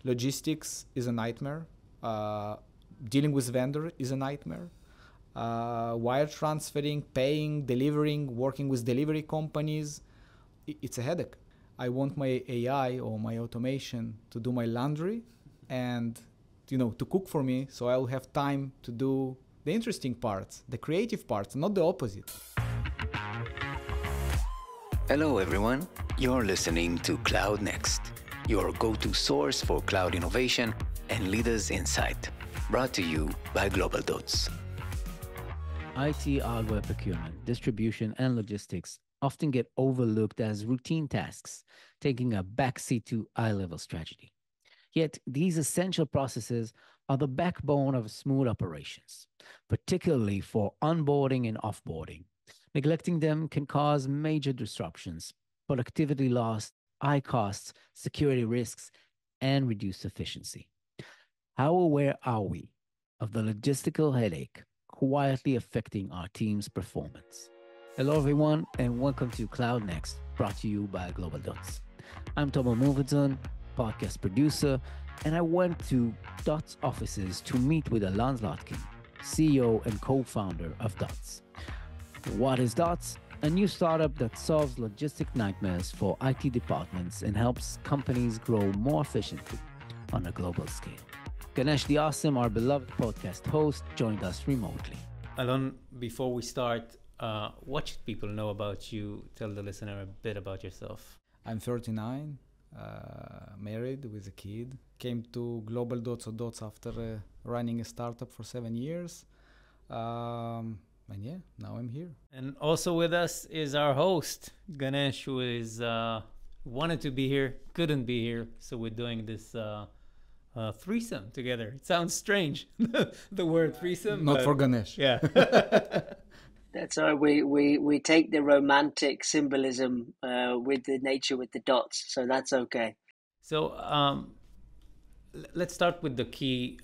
Logistics is a nightmare. Dealing with vendor is a nightmare. Wire transferring, paying, delivering, working with delivery companies, it's a headache. I want my AI or my automation to do my laundry and to cook for me, so I'll have time to do the interesting parts, the creative parts, not the opposite. Hello everyone, you're listening to CloudNext, your go-to source for cloud innovation and leaders' insight, brought to you by GlobalDots. IT hardware procurement, distribution, and logistics often get overlooked as routine tasks, taking a backseat to high-level strategy. Yet, these essential processes are the backbone of smooth operations, particularly for onboarding and offboarding. Neglecting them can cause major disruptions, productivity loss, high costs, security risks, and reduced efficiency. How aware are we of the logistical headache quietly affecting our team's performance? Hello, everyone, and welcome to CloudNext, brought to you by GlobalDots. I'm Tomo Mulvidzon, podcast producer, and I went to Dots offices to meet with Alon Zlatkin, CEO and co-founder of Dots. What is Dots? A new startup that solves logistic nightmares for IT departments and helps companies grow more efficiently on a global scale. Ganesh the Awesome, our beloved podcast host, joined us remotely. Alon, before we start, what should people know about you? Tell the listener a bit about yourself. I'm 39, married with a kid. Came to GlobalDots or Dots after running a startup for 7 years. And yeah, now I'm here. And also with us is our host, Ganesh, who is wanted to be here, couldn't be here. So we're doing this threesome together. It sounds strange, the word threesome. Not for Ganesh. Yeah. That's all right. We take the romantic symbolism with the nature, with the dots. So that's okay. So let's start with the key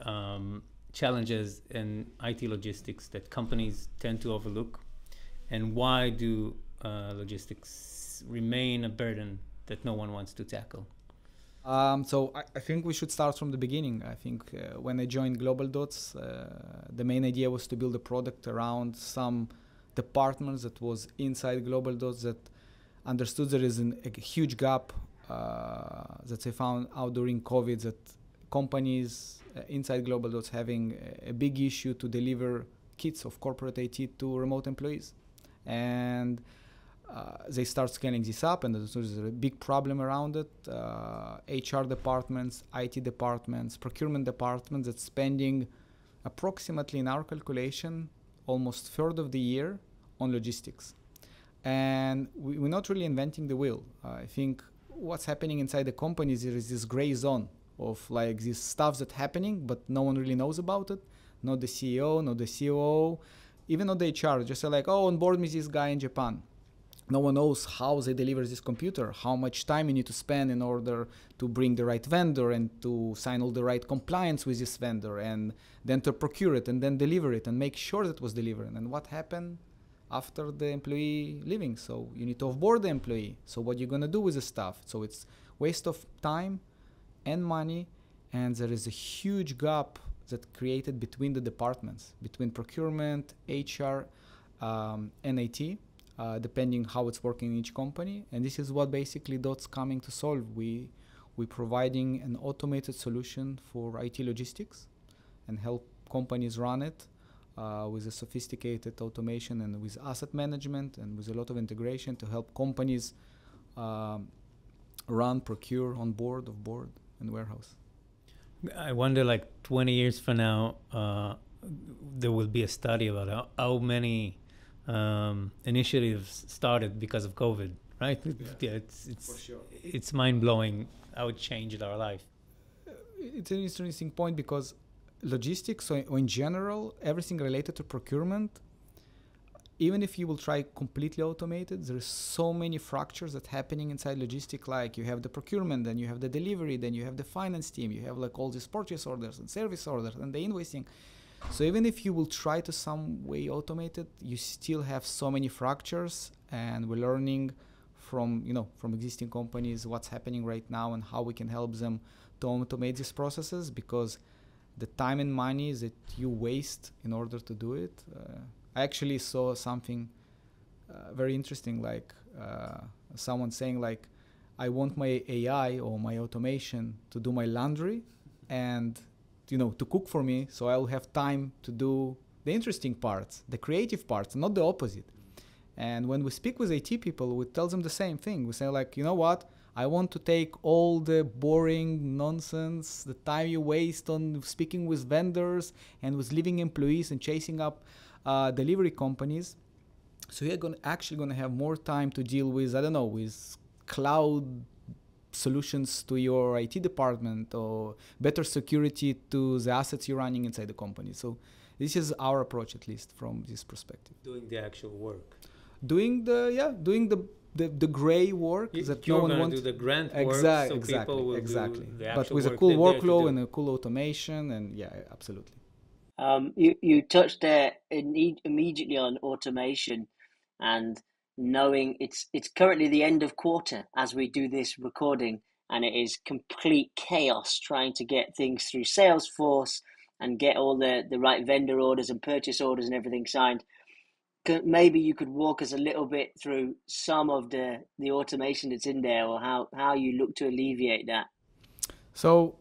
challenges in IT logistics that companies tend to overlook, and why do logistics remain a burden that no one wants to tackle? So I think we should start from the beginning. I think when I joined GlobalDots, the main idea was to build a product around some departments that was inside GlobalDots that understood there is a huge gap that I found out during COVID, that companies inside GlobalDots having a big issue to deliver kits of corporate IT to remote employees. And they start scaling this up, and there's a big problem around it. HR departments, IT departments, procurement departments that's spending approximately, in our calculation, almost a third of the year on logistics. And we're not really inventing the wheel. I think what's happening inside the companies, there is this gray zone of like this stuff that's happening, but no one really knows about it. Not the CEO, not the COO, even not the HR. Just say like, oh, onboard me this guy in Japan. No one knows how they deliver this computer, how much time you need to spend in order to bring the right vendor and to sign all the right compliance with this vendor, and then to procure it and then deliver it and make sure that it was delivered. And what happened after the employee leaving? So you need to offboard the employee. So what you're going to do with the stuff? So it's waste of time and money, and there is a huge gap that created between the departments, between procurement, HR, and IT, depending how it's working in each company. And this is what basically Dots coming to solve. We're providing an automated solution for IT logistics and help companies run it with a sophisticated automation and with asset management and with a lot of integration to help companies run, procure, onboard, offboard, and warehouse. I wonder, like 20 years from now, there will be a study about how many initiatives started because of COVID, right? Yeah, it's for sure. It's mind-blowing how it changed our life. It's an interesting point because logistics, or in general, everything related to procurement, even if you will try completely automated, there's so many fractures that happening inside logistics. Like you have the procurement, then you have the delivery, then you have the finance team, you have like all these purchase orders and service orders and the invoicing. So even if you will try to some way automate it, you still have so many fractures, and we're learning from existing companies what's happening right now and how we can help them to automate these processes, because the time and money that you waste in order to do it. I actually saw something very interesting, like someone saying like, I want my AI or my automation to do my laundry and to cook for me, so I'll have time to do the interesting parts, the creative parts, not the opposite. And when we speak with IT people, we tell them the same thing. We say like, you know what? I want to take all the boring nonsense, the time you waste on speaking with vendors and with leaving employees and chasing up delivery companies. So you're actually going to have more time to deal with, with cloud solutions to your IT department, or better security to the assets you're running inside the company. So this is our approach, at least from this perspective. Doing the actual work. Doing the gray work that you're no one going wants. To do the grunt work, exactly, so people will exactly. do the actual but with work a cool workflow and a cool automation, and yeah, absolutely. You touched there immediately on automation, and knowing it's currently the end of quarter as we do this recording, and it is complete chaos trying to get things through Salesforce and get all the right vendor orders and purchase orders and everything signed. Maybe you could walk us a little bit through some of the automation that's in there, or how you look to alleviate that. So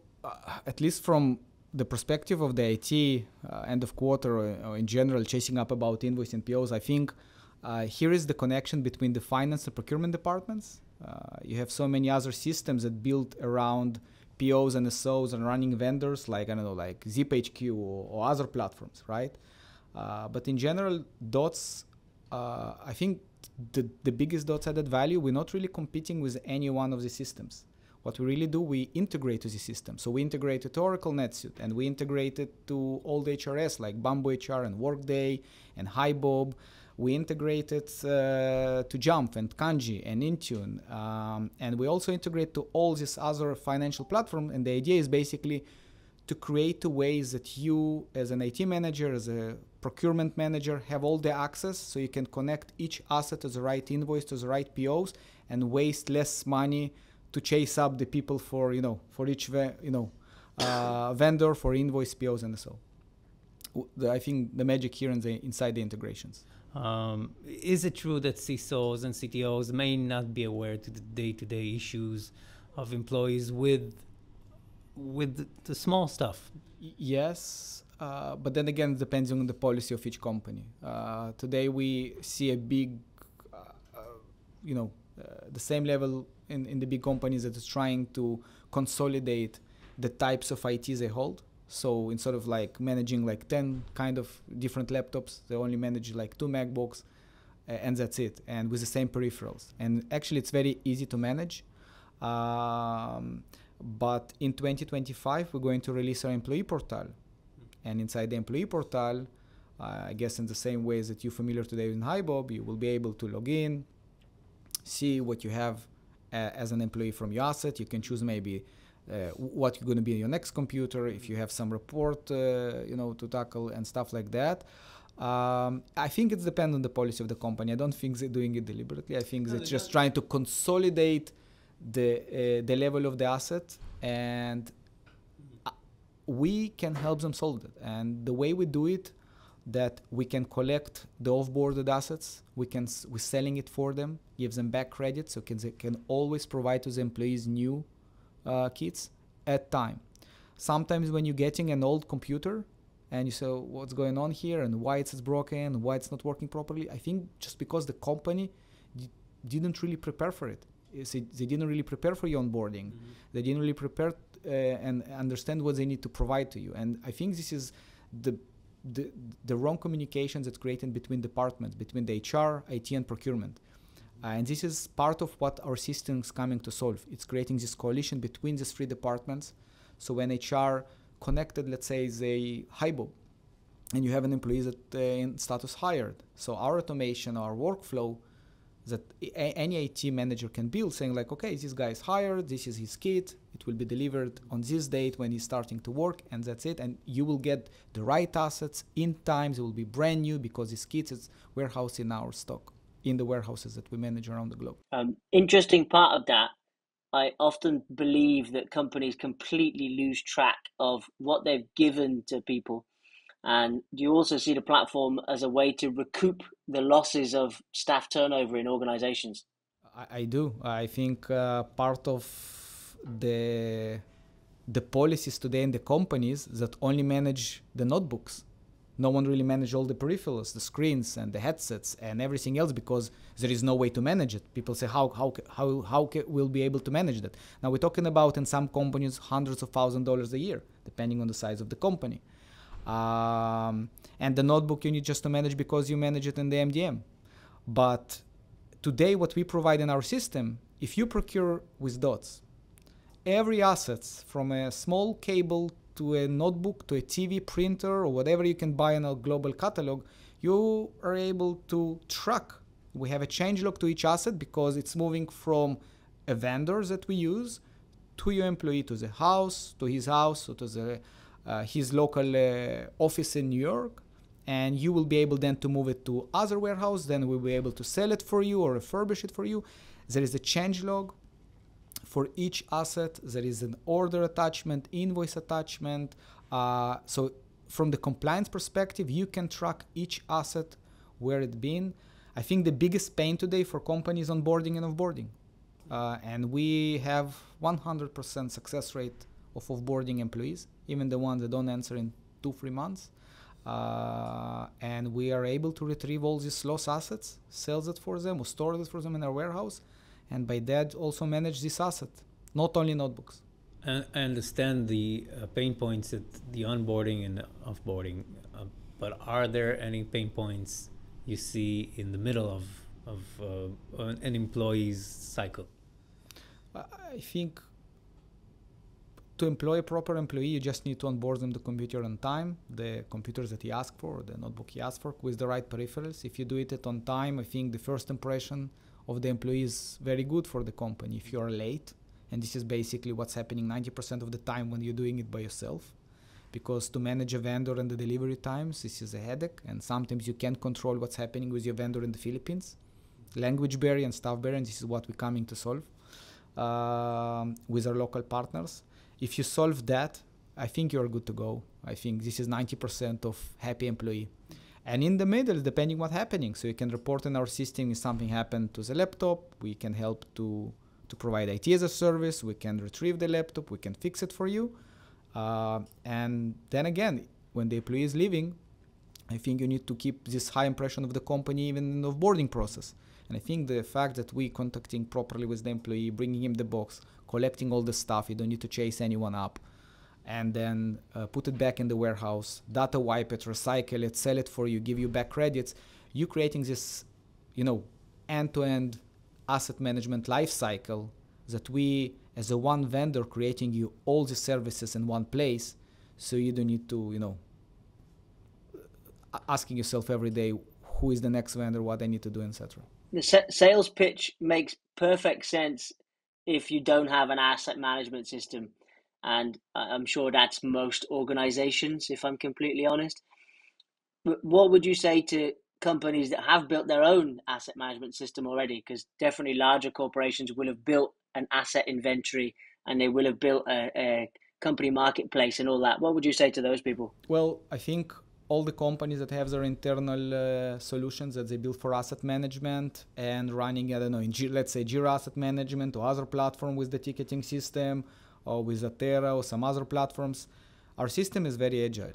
at least from the perspective of the IT end of quarter, or in general chasing up about invoice and POs, I think here is the connection between the finance and procurement departments. You have so many other systems that build around POs and SOs and running vendors like, like ZipHQ or other platforms, right? But in general, Dots, I think the biggest Dots added value, we're not really competing with any one of the systems. What we really do, we integrate to the system. So we integrate it to Oracle NetSuite, and we integrate it to all the HRS like Bamboo HR and Workday and HiBob. We integrate it to Jump and Kanji and Intune. And we also integrate to all these other financial platforms. And the idea is basically to create ways that you, as an IT manager, as a procurement manager, have all the access, so you can connect each asset to the right invoice, to the right POs, and waste less money to chase up the people for each vendor, for invoice, POs, and so. I think the magic here inside the integrations. Is it true that CISOs and CTOs may not be aware to the day-to-day issues of employees with the small stuff? Yes, but then again, it depends on the policy of each company. Today we see a big, the same level in the big companies that is trying to consolidate the types of IT they hold. So instead of like managing like 10 kind of different laptops, they only manage like 2 MacBooks, and that's it, and with the same peripherals. And actually it's very easy to manage. But in 2025, we're going to release our employee portal. And inside the employee portal, I guess in the same ways that you're familiar today in HiBob, you will be able to log in, see what you have as an employee from your asset. You can choose maybe what you're going to be on your next computer, if you have some report, to tackle and stuff like that. I think it's dependent on the policy of the company. I don't think they're doing it deliberately. I think they're just trying to consolidate the level of the asset, and we can help them solve it. And the way we do it, that we can collect the off-boarded assets, we're selling it for them, gives them back credit, so they can always provide to the employees new kits at time. Sometimes when you're getting an old computer and you say, what's going on here and why it's broken, why it's not working properly, I think just because the company didn't really prepare for it. They didn't really prepare for your onboarding. Mm-hmm. They didn't really prepare and understand what they need to provide to you. And I think this is the wrong communications that's created between departments, between the HR, IT, and procurement. And this is part of what our system is coming to solve. It's creating this coalition between these 3 departments. So when HR connected, let's say, the HiBob, and you have an employee that in status hired. So our automation, our workflow, that any IT manager can build, saying like, okay, this guy is hired, this is his kit, it will be delivered on this date when he's starting to work, and that's it. And you will get the right assets in time. They will be brand new because this kit is warehoused in our stock, in the warehouses that we manage around the globe. Interesting part of that, I often believe that companies completely lose track of what they've given to people. And do you also see the platform as a way to recoup the losses of staff turnover in organizations? I do. I think part of the the policies today in the companies that only manage the notebooks. No one really manages all the peripherals, the screens and the headsets and everything else because there is no way to manage it. People say, how we'll be able to manage that? Now we're talking about in some companies hundreds of $1,000s a year, depending on the size of the company. And the notebook you need just to manage because you manage it in the MDM. But today what we provide in our system, if you procure with Dots, every assets from a small cable to a notebook to a TV printer or whatever you can buy in our global catalog, you are able to track. We have a changelog to each asset because it's moving from a vendor that we use to your employee, to the house, to his house, or to the, his local office in New York. And you will be able then to move it to other warehouse. Then we'll be able to sell it for you or refurbish it for you. There is a changelog for each asset. There is an order attachment, invoice attachment. So from the compliance perspective, you can track each asset, where it's been. I think the biggest pain today for companies onboarding and offboarding. And we have 100% success rate of offboarding employees, even the ones that don't answer in 2-3 months. And we are able to retrieve all these lost assets, sell it for them, or store it for them in our warehouse, and by that also manage this asset, not only notebooks. I understand the pain points at the onboarding and offboarding, but are there any pain points you see in the middle of an employee's cycle? I think to employ a proper employee, you just need to onboard them the computer on time, the computers that he asked for, the notebook he asked for, with the right peripherals. If you do it on time, I think the first impression of the employee is very good for the company. If you are late, and this is basically what's happening 90% of the time when you're doing it by yourself, because to manage a vendor and the delivery times, this is a headache, and sometimes you can't control what's happening with your vendor in the Philippines. Language barrier and staff barrier, and this is what we're coming to solve with our local partners. If you solve that, I think you're good to go. I think this is 90% of happy employee. And in the middle, depending what's happening, so you can report in our system if something happened to the laptop. We can help to provide IT as a service. We can retrieve the laptop. We can fix it for you. And then again, when the employee is leaving, I think you need to keep this high impression of the company even in the offboarding process. And I think the fact that we contacting properly with the employee, bringing him the box, collecting all the stuff, you don't need to chase anyone up, and then put it back in the warehouse, data wipe it, recycle it, sell it for you, give you back credits. You creating this, end-to-end asset management life cycle that we, as a one vendor, creating you all the services in one place, so you don't need to, asking yourself every day, who is the next vendor, what I need to do, etc. The sales pitch makes perfect sense if you don't have an asset management system. And I'm sure that's most organizations, if I'm completely honest. But what would you say to companies that have built their own asset management system already? Because definitely larger corporations will have built an asset inventory and they will have built a company marketplace and all that. What would you say to those people? Well, I think all the companies that have their internal solutions that they build for asset management and running, let's say Jira Asset Management or other platform with the ticketing system or with Atera or some other platforms, our system is very agile.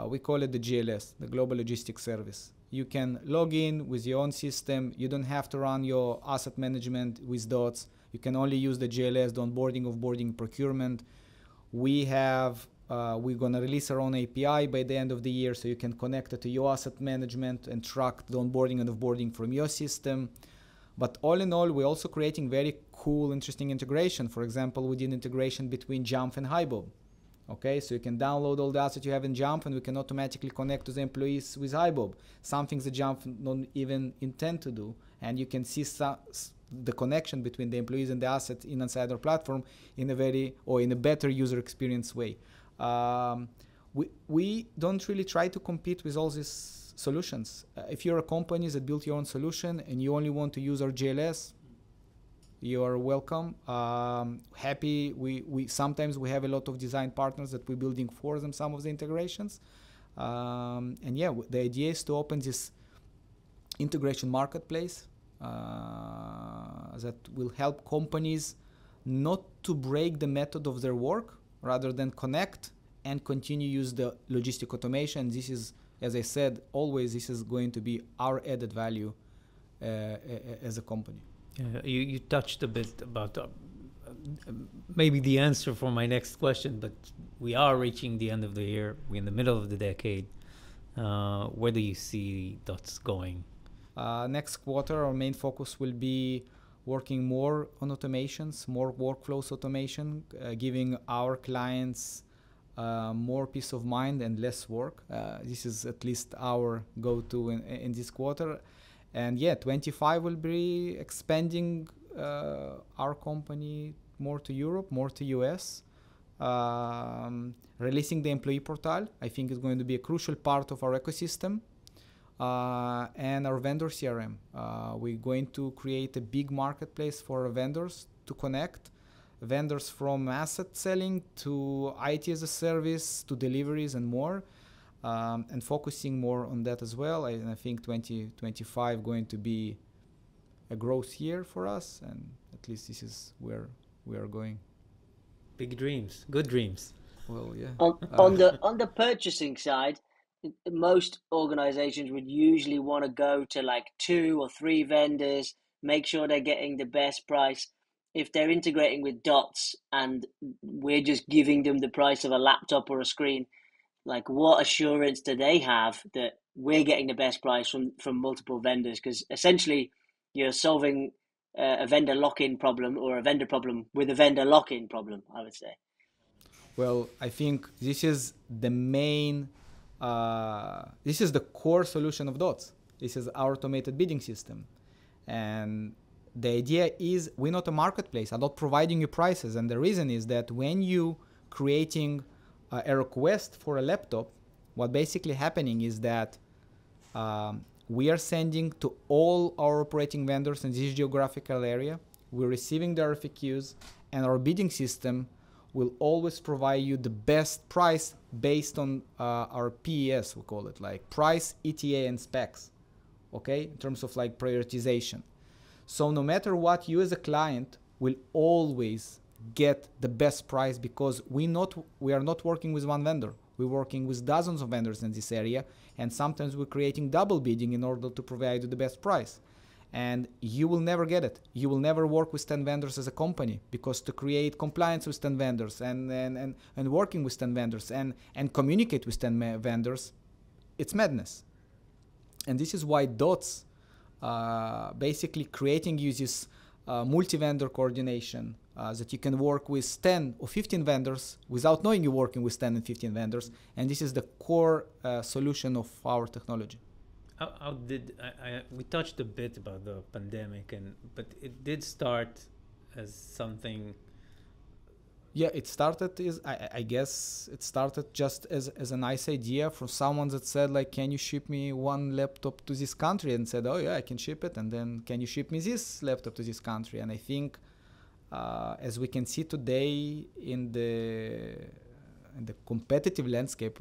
We call it the GLS, the Global Logistics Service. You can log in with your own system. You don't have to run your asset management with Dots. You can only use the GLS, the onboarding, offboarding, procurement. We're going to release our own API by the end of the year, so you can connect it to your asset management and track the onboarding and offboarding from your system. But all in all, we're also creating very cool, interesting integration. For example, we did integration between Jamf and HiBob. Okay, so you can download all the assets you have in Jamf, and we can automatically connect to the employees with HiBob. Some things that Jamf don't even intend to do, and you can see the connection between the employees and the assets inside our platform in a better user experience way. We don't really try to compete with all these solutions. If you're a company that built your own solution and you only want to use our GLS, You are welcome. Happy. We sometimes we have a lot of design partners that we're building for them some of the integrations. And yeah, the idea is to open this integration marketplace that will help companies not to break the method of their work, rather than connect and continue use the logistic automation. This is, as I said, always this is going to be our added value as a company. You touched a bit about maybe the answer for my next question, but we are reaching the end of the year. We're in the middle of the decade. Where do you see Dots going? Next quarter, our main focus will be working more on automations, more workflows automation, giving our clients more peace of mind and less work. This is at least our go-to in this quarter. And yeah, 25 will be expanding our company more to Europe, more to US. Releasing the employee portal, I think, is going to be a crucial part of our ecosystem. And our vendor CRM. We're going to create a big marketplace for our vendors to connect. Vendors from asset selling to IT as a service to deliveries and more. And focusing more on that as well. I think 2025 going to be a growth year for us, and at least this is where we are going. Big dreams, good dreams. Well, yeah. On the purchasing side, most organizations would usually want to go to like 2 or 3 vendors, make sure they're getting the best price. If they're integrating with Dots and we're just giving them the price of a laptop or a screen, like what assurance do they have that we're getting the best price from multiple vendors? Because essentially you're solving a vendor lock-in problem or a vendor problem with a vendor lock-in problem, I would say. Well, I think this is the main, this is the core solution of Dots. This is our automated bidding system. And the idea is we're not a marketplace. I'm not providing you prices. And the reason is that when you creating a request for a laptop, what basically happening is that we are sending to all our operating vendors in this geographical area. We're receiving the RFQs, and our bidding system will always provide you the best price based on our PES, we call it, like price, ETA, and specs, okay, in terms of like prioritization. So no matter what, you as a client will always get the best price, because we are not working with one vendor. We're working with dozens of vendors in this area, and sometimes we're creating double bidding in order to provide you the best price. And you will never get it. You will never work with 10 vendors as a company, because to create compliance with 10 vendors and working with 10 vendors and communicate with 10 vendors, it's madness. And this is why Dots basically creating uses multi-vendor coordination, that you can work with 10 or 15 vendors without knowing you're working with 10 and 15 vendors. And this is the core solution of our technology. How did we touched a bit about the pandemic, but it did start as something. Yeah, it started I guess it started just as a nice idea from someone that said, like, can you ship me one laptop to this country? And said, oh yeah, I can ship it. And then, can you ship me this laptop to this country? And I think as we can see today in the competitive landscape,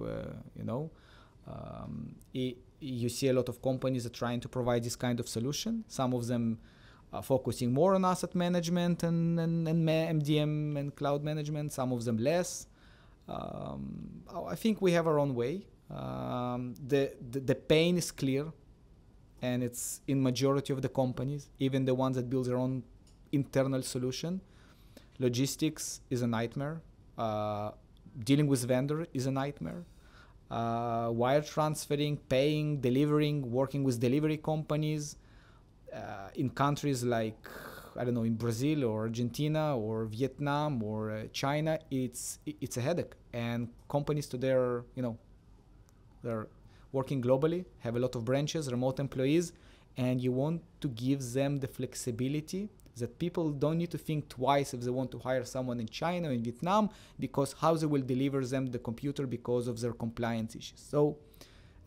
you see a lot of companies are trying to provide this kind of solution. Some of them are focusing more on asset management and MDM and cloud management, some of them less. I think we have our own way. The pain is clear, and it's in majority of the companies, even the ones that build their own internal solution. Logistics is a nightmare. Dealing with vendor is a nightmare. Wire transferring, paying, delivering, working with delivery companies in countries like, I don't know, in Brazil or Argentina or Vietnam or China, it's a headache. And companies today are, they're working globally, have a lot of branches, remote employees, and you want to give them the flexibility that people don't need to think twice if they want to hire someone in China or in Vietnam, because how they will deliver them the computer because of their compliance issues. So,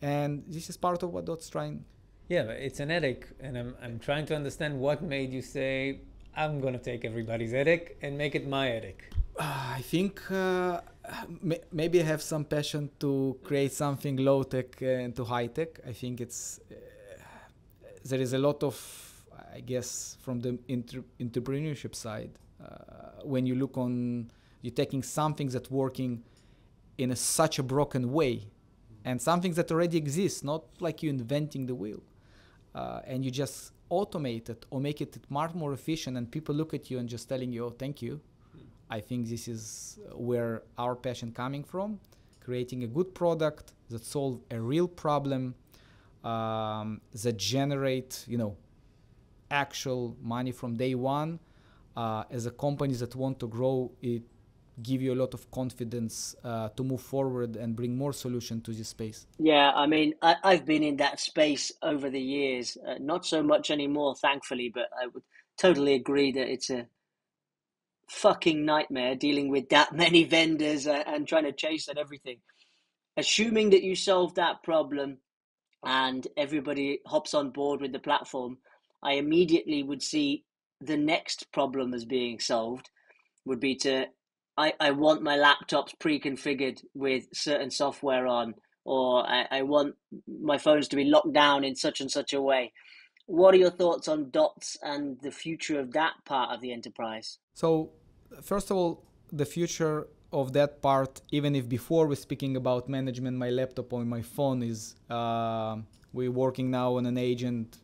and this is part of what Dots trying. Yeah, it's an headache, and I'm trying to understand what made you say, I'm gonna take everybody's headache and make it my headache. I think maybe I have some passion to create something low tech and to high tech. I think it's there is a lot of, I guess, from the entrepreneurship side. When you look on, you're taking something that's working in such a broken way, and something that already exists, not like you inventing the wheel, and you just automate it or make it much more efficient, and people look at you and just telling you, oh, thank you. I think this is where our passion coming from, creating a good product that solve a real problem, that generate, actual money from day one. As a company that want to grow, it give you a lot of confidence to move forward and bring more solution to this space. Yeah, I mean, I've been in that space over the years, not so much anymore, thankfully, but I would totally agree that it's a fucking nightmare dealing with that many vendors and trying to chase at everything. Assuming that you solve that problem and everybody hops on board with the platform, I immediately would see the next problem as being solved would be I want my laptops pre-configured with certain software on, or I want my phones to be locked down in such and such a way. What are your thoughts on dots and the future of that part of the enterprise? So, first of all, the future of that part, even if before we're speaking about management, my laptop or my phone is, we're working now on an agent,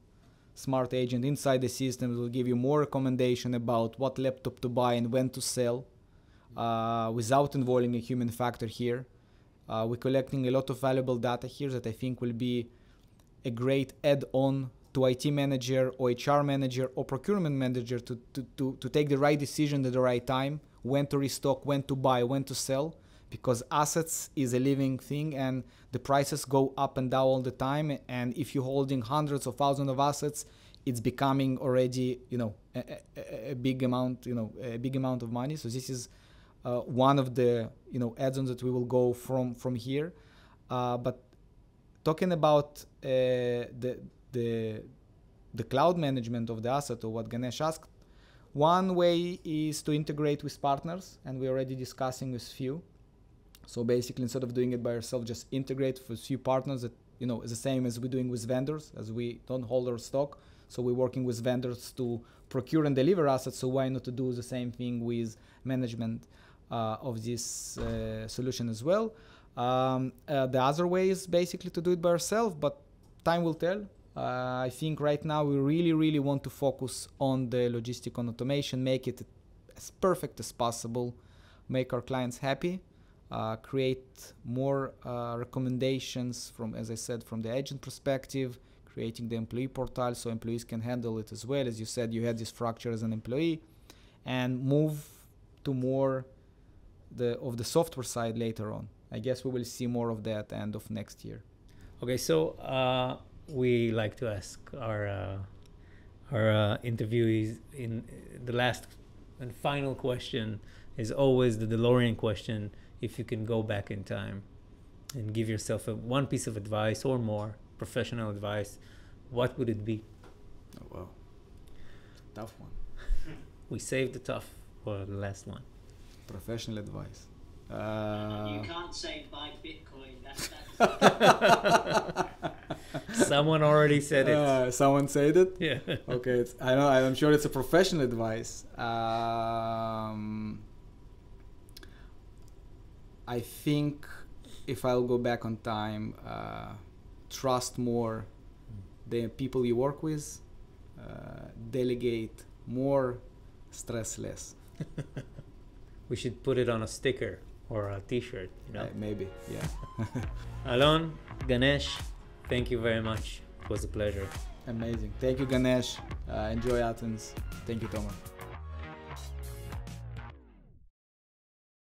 smart agent inside the system that will give you more recommendation about what laptop to buy and when to sell, without involving a human factor here. We're collecting a lot of valuable data here that I think will be a great add-on to IT manager or HR manager or procurement manager to take the right decision at the right time, when to restock, when to buy, when to sell, because assets is a living thing and the prices go up and down all the time. And if you're holding hundreds of thousands of assets, it's becoming already, a big amount, a big amount of money. So this is one of the, add-ons that we will go from here. But talking about the cloud management of the asset, or what Ganesh asked, one way is to integrate with partners, and we're already discussing with few. So basically, instead of doing it by yourself, just integrate with few partners that, is the same as we're doing with vendors, as we don't hold our stock. So we're working with vendors to procure and deliver assets. So why not to do the same thing with management of this solution as well? The other way is basically to do it by yourself, but time will tell. I think right now we really want to focus on the logistical automation, make it as perfect as possible, make our clients happy, create more recommendations from, as I said, from the agent perspective, creating the employee portal so employees can handle it as well. As you said, you had this structure as an employee, and move to more of the software side later on. I guess we will see more of that end of next year. Okay, so we like to ask our interviewees, in the last and final question is always the DeLorean question. If you can go back in time and give yourself one piece of advice or more, professional advice, what would it be? Oh, wow. Tough one. We saved the tough for the last one. Professional advice. You can't say buy Bitcoin. That's Someone already said it. Someone said it? Yeah. Okay. I'm sure it's a professional advice. I think if I'll go back on time, trust more the people you work with, delegate more, stress less. We should put it on a sticker or a t-shirt, Maybe, yeah. Alon, Ganesh, thank you very much. It was a pleasure. Amazing. Thank you, Ganesh. Enjoy Athens. Thank you, Tomer.